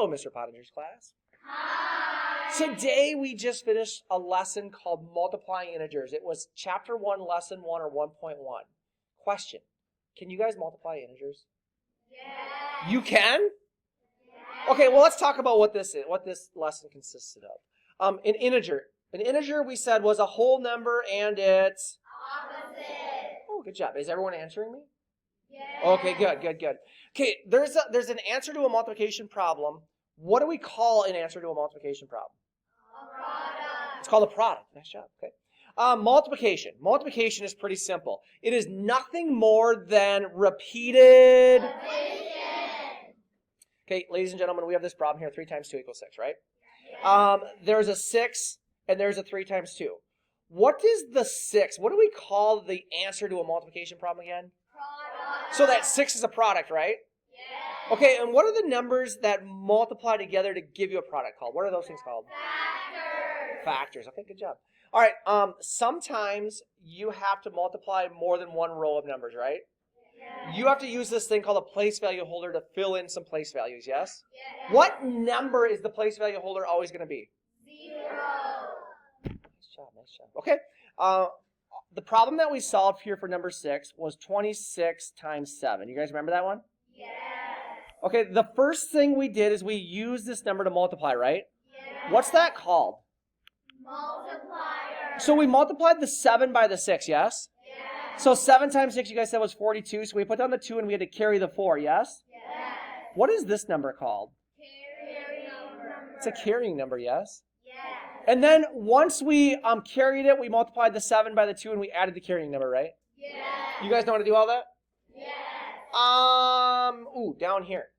Hello, Mr. Pottinger's class. Hi. Today we just finished a lesson called Multiplying Integers. It was Chapter 1, Lesson 1, or 1.1. Question. Can you guys multiply integers? Yes. You can? Yes. Okay, well, let's talk about what this lesson consisted of. An integer we said was a whole number and its opposite. Oh, good job. Is everyone answering me? Yes. Okay, good. Okay, there's an answer to a multiplication problem. What do we call an answer to a multiplication problem? A product. It's called a product. Nice job. Okay. Multiplication. Multiplication is pretty simple. It is nothing more than repeated addition. Okay, ladies and gentlemen, we have this problem here. 3 times 2 equals 6, right? Yes. There's a 6 and there's a 3 times 2. What is the 6? What do we call the answer to a multiplication problem again? Product. So that 6 is a product, right? Yes. Okay, and what are the numbers that multiply together to give you a product called? What are those things called? Factors. Okay, good job. All right, sometimes you have to multiply more than one row of numbers, right? Yes. You have to use this thing called a place value holder to fill in some place values, yes? Yes. What number is the place value holder always going to be? 0. Nice job. Okay, the problem that we solved here for number 6 was 26 times 7. You guys remember that one? Yes. Okay, the first thing we did is we used this number to multiply, right? Yes. What's that called? Multiplier. So we multiplied the 7 by the 6, yes? Yes. So 7 times 6, you guys said was 42, so we put down the 2 and we had to carry the 4, yes? Yes. What is this number called? Carrying number. It's a carrying number, yes? Yes. And then once we carried it, we multiplied the 7 by the 2 and we added the carrying number, right? Yes. You guys know how to do all that? Yes. Down here.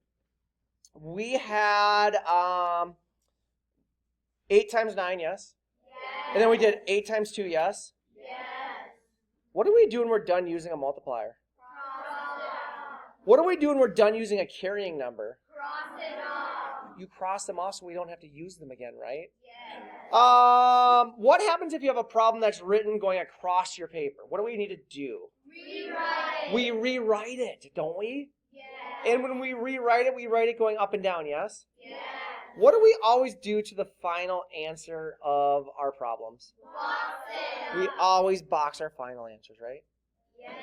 We had 8 times 9, yes? And then we did 8 times 2, yes? Yes. What do we do when we're done using a multiplier? Cross it off. What do we do when we're done using a carrying number? Cross it off. You cross them off so we don't have to use them again, right? Yes. What happens if you have a problem that's written going across your paper? What do we need to do? Rewrite it. We rewrite it, don't we? Yes. And when we rewrite it going up and down, yes? Yes. What do we always do to the final answer of our problems? Box it. We always box our final answers, right? Yes.